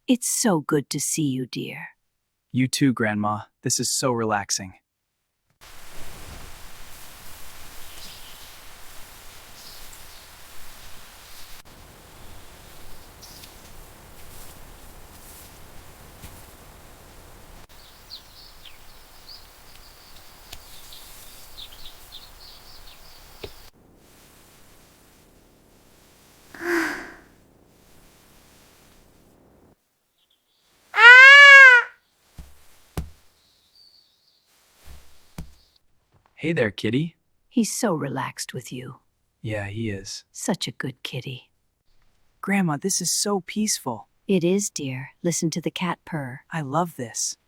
It's so good to see you, dear. You too, Grandma. This is so relaxing. Hey there, kitty. He's so relaxed with you. Yeah, he is. Such a good kitty. Grandma, this is so peaceful. It is, dear. Listen to the cat purr. I love this.